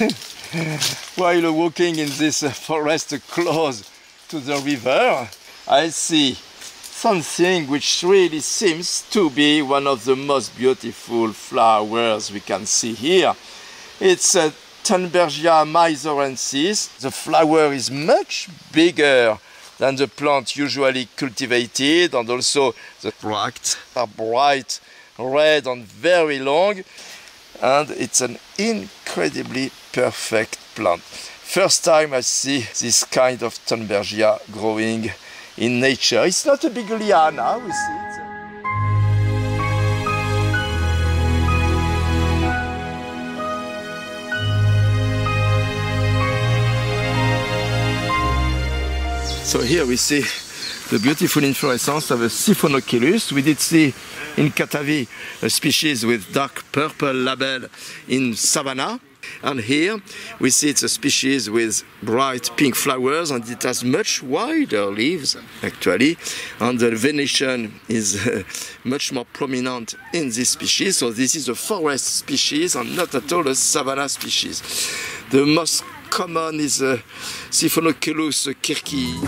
While walking in this forest close to the river, I see something which really seems to be one of the most beautiful flowers we can see here. It's Thunbergia maizorensis. The flower is much bigger than the plant usually cultivated, and also the bracts are bright red and very long, and it's an incredibly perfect plant. First time I see this kind of Thunbergia growing in nature. It's not a big liana, we see it. So here we see the beautiful inflorescence of a Siphonochilus. We did see in Katavi a species with dark purple label in savanna. And here we see it's a species with bright pink flowers, and it has much wider leaves actually, and the venation is much more prominent in this species. So this is a forest species and not at all a savanna species. The most common is Siphonochilus kirkii.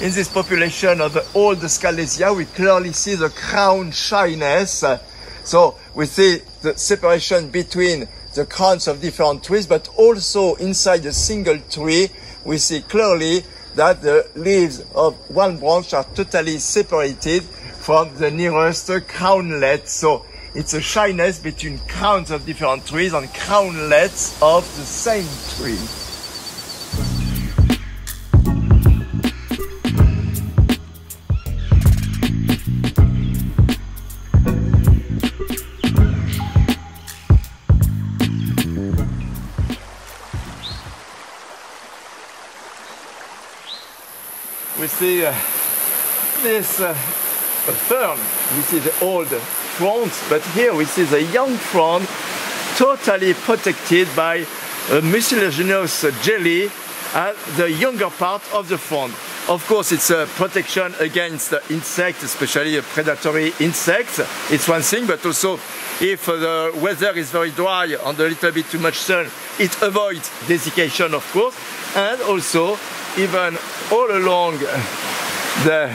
In this population of the old Scalesia, we clearly see the crown shyness. So we see the separation between the crowns of different trees, but also inside a single tree, we see clearly that the leaves of one branch are totally separated from the nearest crownlet. So it's a shyness between crowns of different trees and crownlets of the same tree. We see this fern, we see the old fronds, but here we see the young frond totally protected by a mucilaginous jelly at the younger part of the frond. Of course, it's a protection against insects, especially predatory insects. It's one thing, but also if the weather is very dry and a little bit too much sun, it avoids desiccation, of course, and also even all along the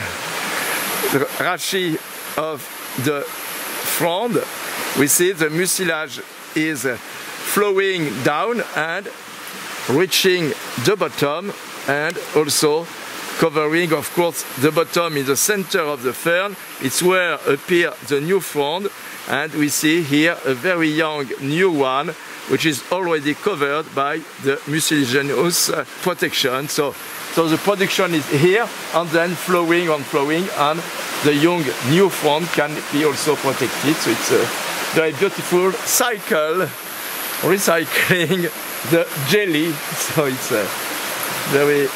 rachis of the frond, we see the mucilage is flowing down and reaching the bottom, and also covering, of course, the bottom in the center of the fern. It's where appear the new frond, and we see here a very young new one, which is already covered by the mucilaginous protection. So the production is here and then flowing and flowing, and the young new frond can be also protected. So it's a very beautiful cycle, recycling the jelly. So it's a very,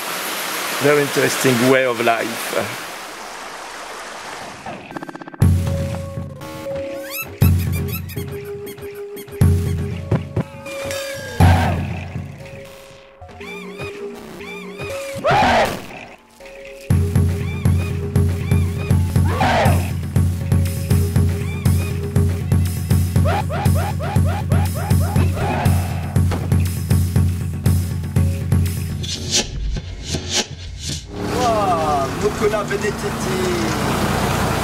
very interesting way of life. Mucuna benetiti.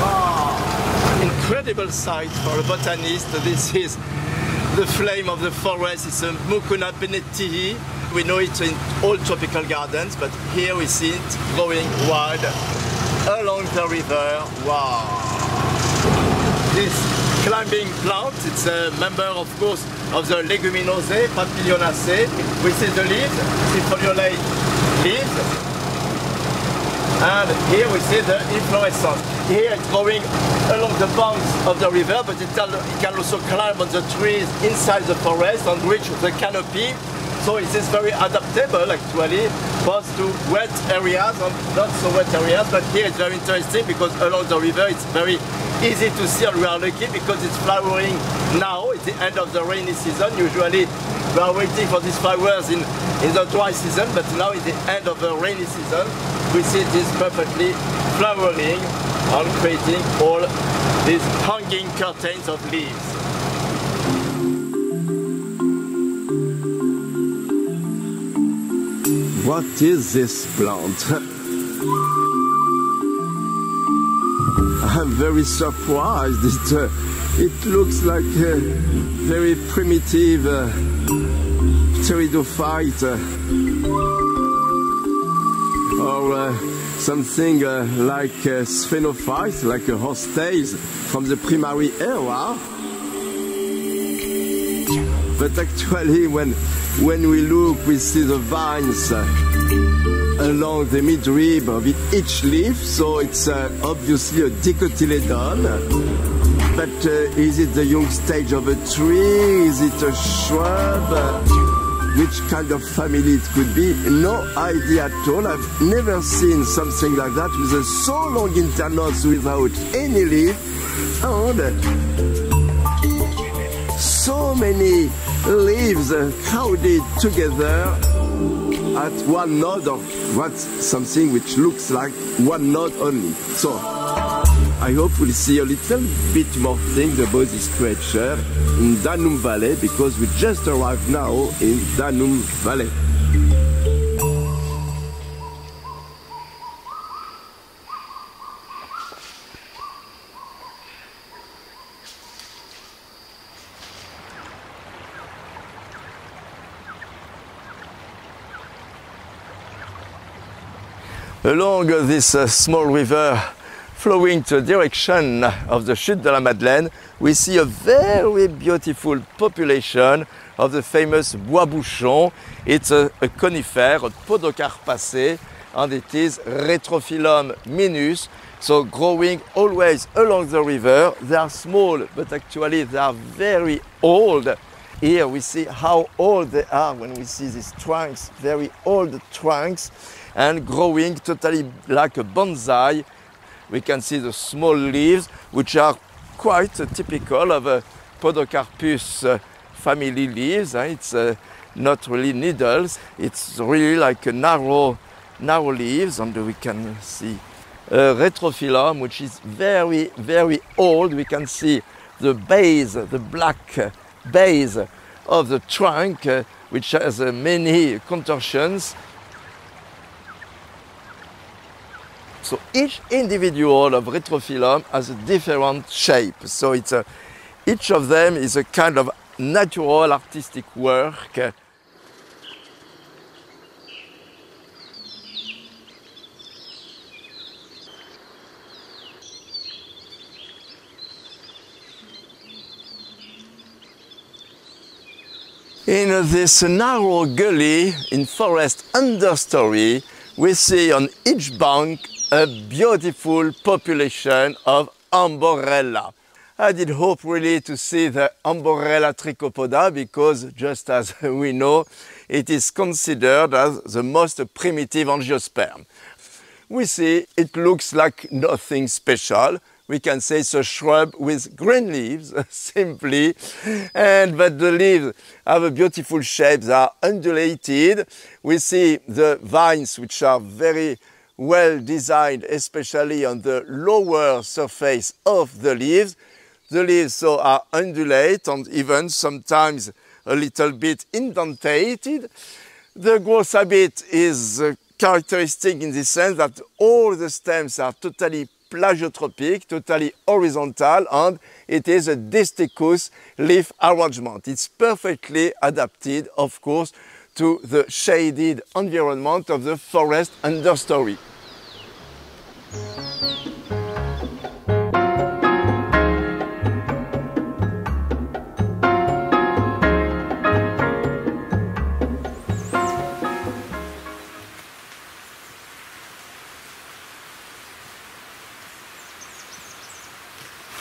Wow. Incredible sight for a botanist. This is the flame of the forest. It's a Mucuna benetiti. We know it in all tropical gardens, but here we see it growing wild along the river. Wow. This climbing plant, it's a member, of course, of the Leguminosae, Papilionaceae. We see the leaves, Siphonochilus leaves. And here we see the inflorescence. Here it's growing along the banks of the river, but it can also climb on the trees inside the forest and reach the canopy. So it is very adaptable actually, both to wet areas and not so wet areas. But here it's very interesting because along the river it's very easy to see, and we are lucky because it's flowering now. It's the end of the rainy season. Usually we are waiting for these flowers in the dry season, but now it's the end of the rainy season. We see this perfectly flowering and creating all these hanging curtains of leaves. What is this plant? I'm very surprised. It looks like a very primitive pteridophyte or something like a sphenophyte, like a horsetail from the primary era. But actually, when we look, we see the vines along the midrib of each leaf, so it's obviously a dicotyledon. But is it the young stage of a tree? Is it a shrub? Which kind of family it could be? No idea at all. I've never seen something like that with a so long internode without any leaf, and so many leaves crowded together at one node, or what's something which looks like one node only. So I hope we'll see a little bit more things about this creature in Danum Valley, because we just arrived now in Danum Valley. Along this small river flowing to the direction of the Chute de la Madeleine, we see a very beautiful population of the famous bois bouchon. It's a conifer, a podocarpacea, and it is Retrophyllum minus, so growing always along the river. They are small, but actually they are very old. Here we see how old they are when we see these trunks, very old trunks, and growing totally like a bonsai. We can see the small leaves, which are quite typical of a Podocarpus family leaves. It's not really needles, it's really like a narrow leaves, and we can see Retrophyllum, which is very, very old. We can see the base, the black base of the trunk, which has many contortions. So each individual of Retrophyllum has a different shape. So it's each of them is a kind of natural artistic work. In this narrow gully in forest understory, we see on each bank a beautiful population of Amborella. I did hope really to see the Amborella trichopoda, because just as we know, it is considered as the most primitive angiosperm. We see it looks like nothing special. We can say it's a shrub with green leaves, simply, but the leaves have a beautiful shape. They are undulated. We see the vines, which are very well designed, especially on the lower surface of the leaves. The leaves so are undulate and even sometimes a little bit indented. The growth habit is characteristic in the sense that all the stems are totally plagiotropic, totally horizontal, and it is a disticus leaf arrangement. It's perfectly adapted, of course, to the shaded environment of the forest understory.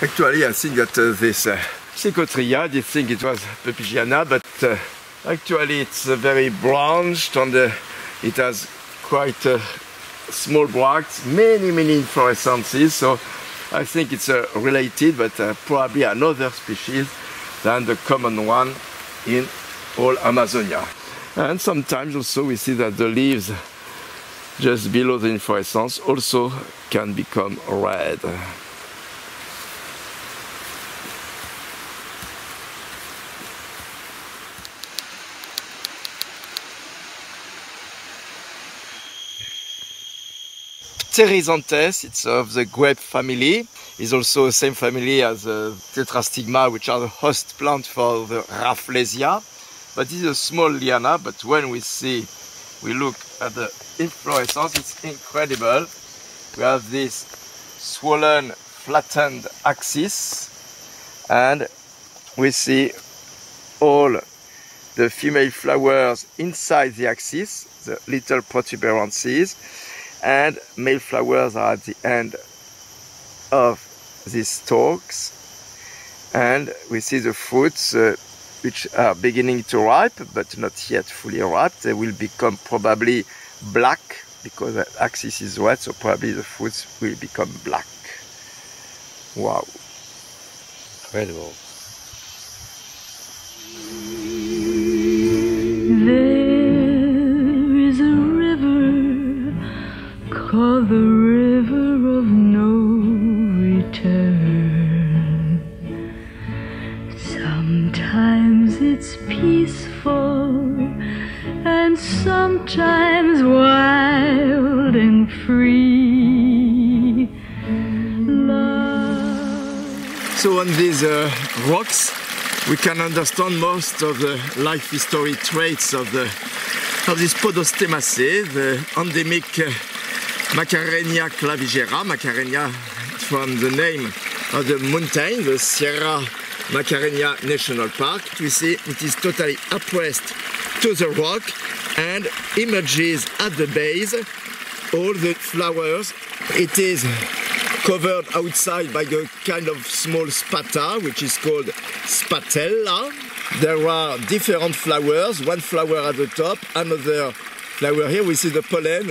Actually, I think that this Psychotria, I think it was Pepygiana, but Actually, it's very branched and it has quite small bracts, many inflorescences, so I think it's related, but probably another species than the common one in all Amazonia. And sometimes also we see that the leaves just below the inflorescence also can become red. Pterizanthes, it's of the grape family. It's also the same family as the Tetrastigma, which are the host plant for the Rafflesia. But this is a small liana, but when we look at the inflorescence, it's incredible. We have this swollen, flattened axis, and we see all the female flowers inside the axis, the little protuberances, and male flowers are at the end of these stalks, and we see the fruits which are beginning to ripe but not yet fully ripe. They will become probably black because the axis is red, so probably the fruits will become black. Wow, incredible. There is a river called the river of no return. Sometimes it's peaceful and sometimes wild and free. Love. So on these rocks we can understand most of the life history traits of this Podostemaceae, the endemic Macarenia clavigera. Macarenia from the name of the mountain, the Sierra Macarenia National Park. We see it is totally oppressed to the rock and emerges at the base all the flowers. It is covered outside by a kind of small spata, which is called spatella. There are different flowers, one flower at the top, another flower here. We see the pollen,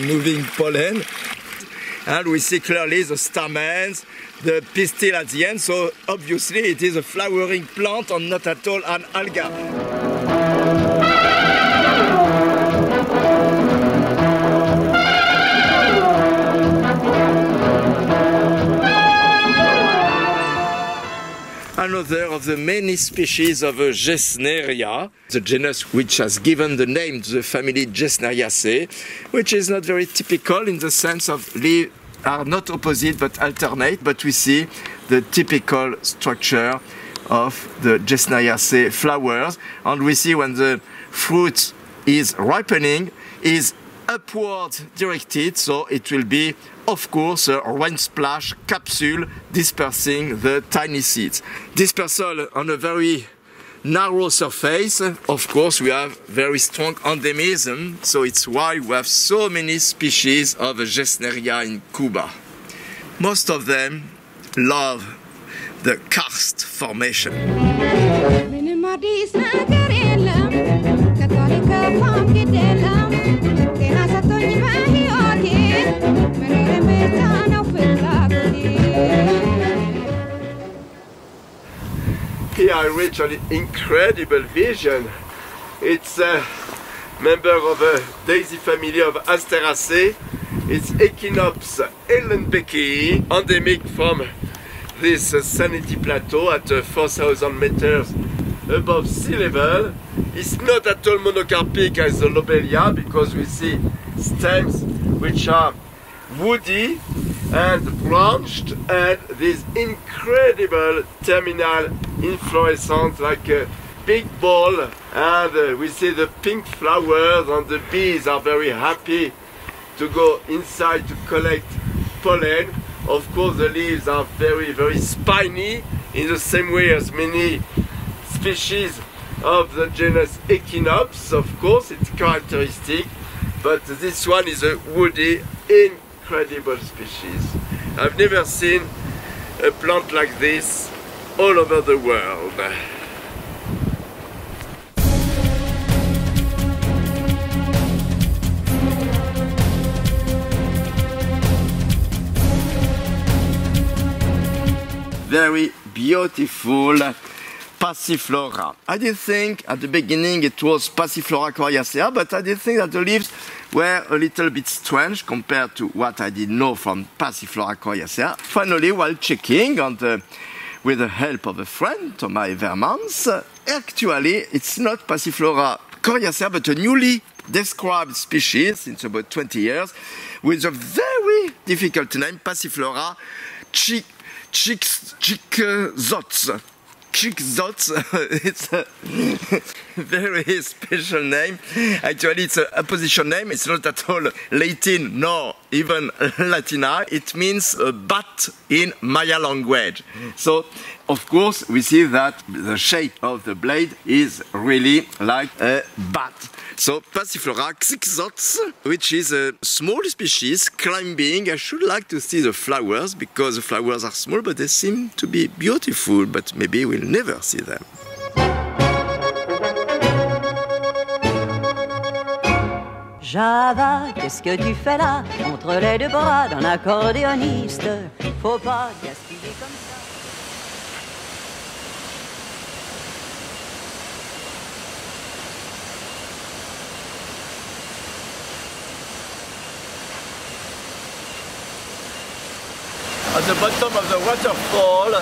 moving pollen. And we see clearly the stamens, the pistil at the end, so obviously it is a flowering plant and not at all an alga. Another of the many species of Gesneria, the genus which has given the name to the family Gesneriaceae, which is not very typical in the sense of leaves are not opposite but alternate, but we see the typical structure of the Gesneriaceae flowers, and we see when the fruit is ripening is upward directed, so it will be of course a rain splash capsule dispersing the tiny seeds. Dispersal on a very narrow surface. Of course we have very strong endemism, so it's why we have so many species of Gesneria in Cuba. Most of them love the karst formation. Here I reach an incredible vision. It's a member of a daisy family of Asteraceae. It's Echinops ellenbeckii, endemic from this Sanity Plateau at 4,000 meters above sea level. It's not at all monocarpic as the Lobelia, because we see stems which are woody and branched, and this incredible terminal inflorescence like a big ball, and we see the pink flowers, and the bees are very happy to go inside to collect pollen. Of course the leaves are very spiny, in the same way as many species of the genus Echinops. Of course it's characteristic, but this one is a woody, incredible species. I've never seen a plant like this all over the world. very beautiful Passiflora. I did think at the beginning it was Passiflora coriacea, but I did think that the leaves were a little bit strange compared to what I did know from Passiflora coriacea. Finally, while checking and with the help of a friend, Thomas Evermans, actually it's not Passiflora coriacea, but a newly described species since about 20 years with a very difficult name, Passiflora chickzots. Chickzots, it's a very special name. Actually, it's an opposition name. It's not at all Latin nor even Latina. It means a bat in Maya language. So, of course, we see that the shape of the blade is really like a bat. So, Passiflora chickzots, which is a small species climbing. I should like to see the flowers because the flowers are small, but they seem to be beautiful, but maybe we'll never see them. Java, qu'est-ce que tu fais là, entre les deux bras d'un accordéoniste? Faut pas gaspiller comme ça. At the bottom of the waterfall,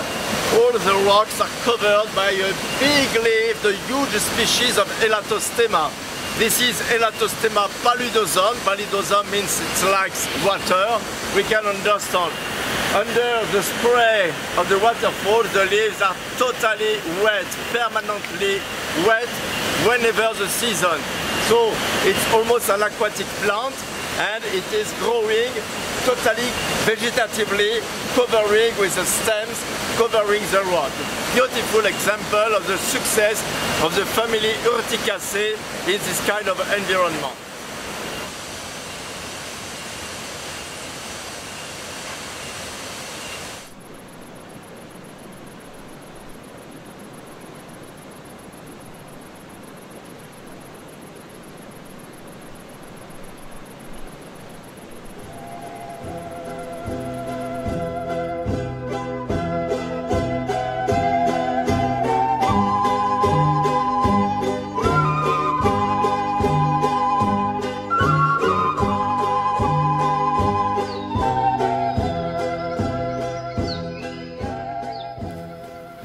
all the rocks are covered by a big leaf, the huge species of Elatostema. This is Elatostema pallidosum. Pallidosum means it likes water. We can understand. Under the spray of the waterfall, the leaves are totally wet, permanently wet whenever the season. So it's almost an aquatic plant, and it is growing totally vegetatively, covering with the stems, covering the rock. Beautiful example of the success of the family Urticaceae in this kind of environment.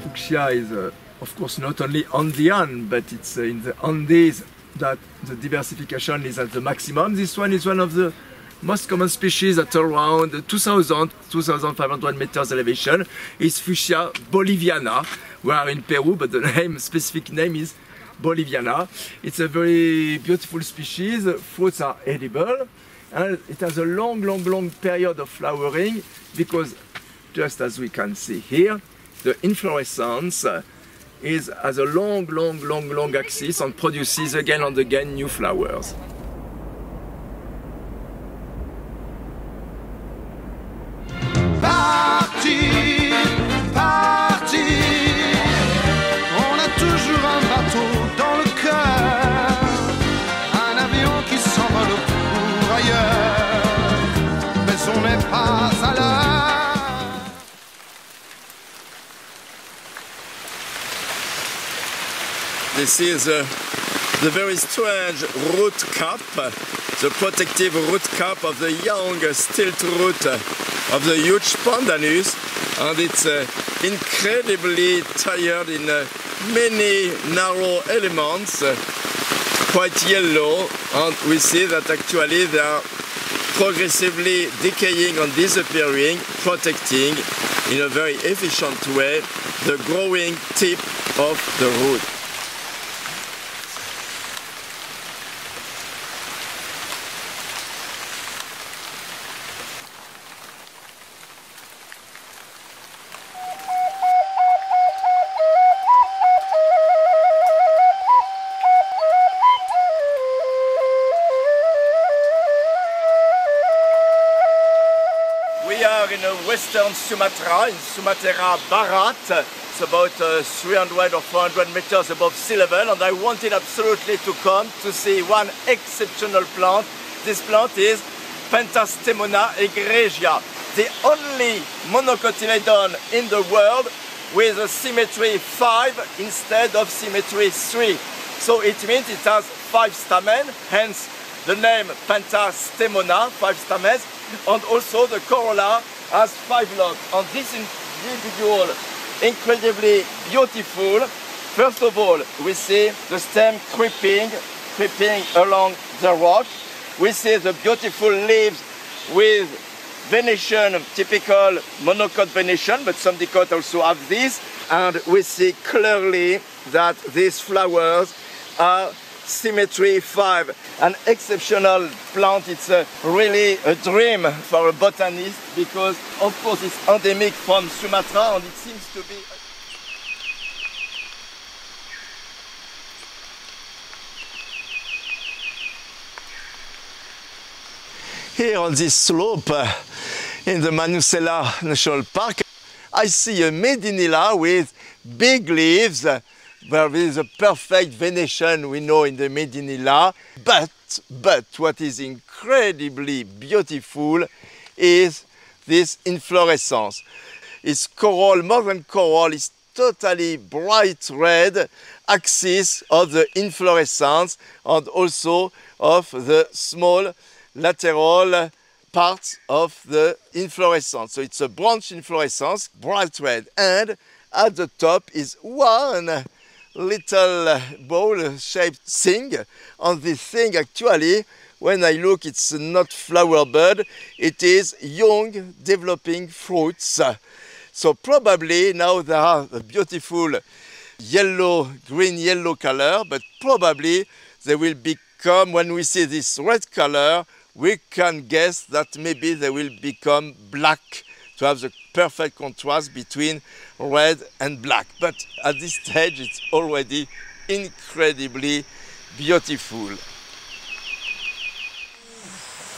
Fuchsia is, of course, not only Andean, but it's in the Andes that the diversification is at the maximum. This one is one of the most common species at around 2,500 meters elevation. It's Fuchsia boliviana. We are in Peru, but the specific name is boliviana. It's a very beautiful species. Fruits are edible, and it has a long period of flowering because, just as we can see here, the inflorescence has a long axis and produces again and again new flowers. Parti, on a toujours un bateau dans le cœur, un avion qui s'envole pour ailleurs, mais on n'est pas à l'heure. This is the very strange root cap, the protective root cap of the young stilt root of the huge Pandanus, and it's incredibly tired in many narrow elements, quite yellow, and we see that actually they are progressively decaying and disappearing, protecting in a very efficient way the growing tip of the root. In western Sumatra, in Sumatera Barat. It's about 300 or 400 meters above sea level, and I wanted absolutely to come to see one exceptional plant. This plant is Pentastemona egregia. the only monocotyledon in the world with a symmetry 5 instead of symmetry 3. So it means it has 5 stamens, hence the name Pentastemona, 5 stamens, and also the corolla has 5 lobes. And this individual, incredibly beautiful. First of all, we see the stem creeping along the rock. We see the beautiful leaves with venation, typical monocot venation, but some dicots also have this. And we see clearly that these flowers are symmetry 5. An exceptional plant. It's really a dream for a botanist because, of course, it's endemic from Sumatra and it seems to be... Here on this slope in the Manusela National Park, I see a Medinilla with big leaves where there is a perfect venation we know in the Medinilla. But what is incredibly beautiful is this inflorescence. It's coral, more than coral, it's totally bright red axis of the inflorescence and also of the small lateral parts of the inflorescence. So it's a branch inflorescence, bright red, and at the top is one little bowl-shaped thing. And this thing actually, when I look, it's not flower bud, it is young developing fruits. So probably now there are a beautiful yellow, green-yellow color, but probably they will become, when we see this red color, we can guess that maybe they will become black to have the perfect contrast between red and black. But at this stage, it's already incredibly beautiful.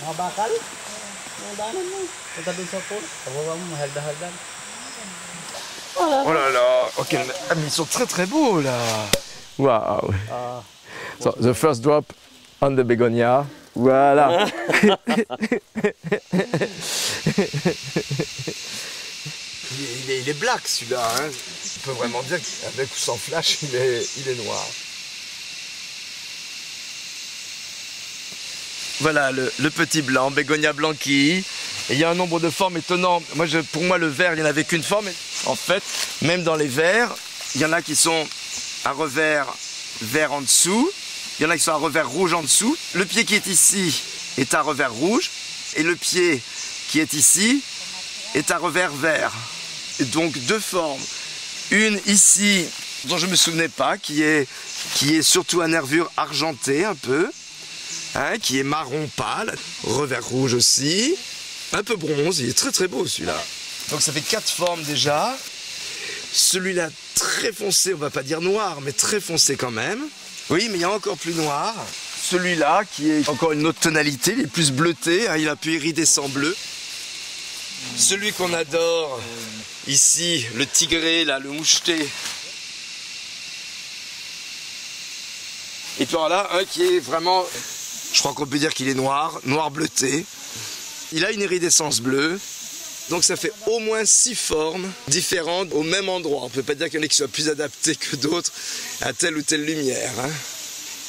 Mga bakal? Mga daanan mo. Punta dun sa pool. Pababa mo, mahalda-haldan. Oh là là, okay. Ah, mais ils sont très très beaux là. Wow. So the first drop on the begonia. Voilà. il est black celui-là. Hein. On peut vraiment dire qu'avec ou sans flash, il est noir. Voilà le petit blanc, Bégonia blanqui. Et il y a un nombre de formes étonnants. Pour moi, le vert, il n'y en avait qu'une forme. En fait, même dans les verts, il y en a qui sont à revers vert en dessous. Il y en a qui sont à revers rouge en dessous. Le pied qui est ici est à revers rouge. Et le pied qui est ici est à revers vert. Et donc deux formes. Une ici, dont je ne me souvenais pas, qui est surtout à nervure argentée un peu. Hein, qui est marron pâle. Revers rouge aussi. Un peu bronze. Il est très très beau celui-là. Donc ça fait 4 formes déjà. Celui-là très foncé, on va pas dire noir, mais très foncé quand même. Oui, mais il y a encore plus noir. Celui-là, qui est encore une autre tonalité, il est plus bleuté, hein, il a un peu iridescent bleu. Celui qu'on adore, ici, le tigré, là, le moucheté. Et puis là, un qui est vraiment, je crois qu'on peut dire qu'il est noir, noir bleuté. Il a une iridescence bleue. Donc ça fait au moins 6 formes différentes au même endroit. On ne peut pas dire qu'il y en a qui soient plus adaptés que d'autres à telle ou telle lumière. Hein.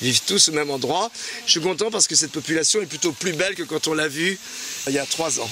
Ils vivent tous au même endroit. Je suis content parce que cette population est plutôt plus belle que quand on l'a vue il y a 3 ans.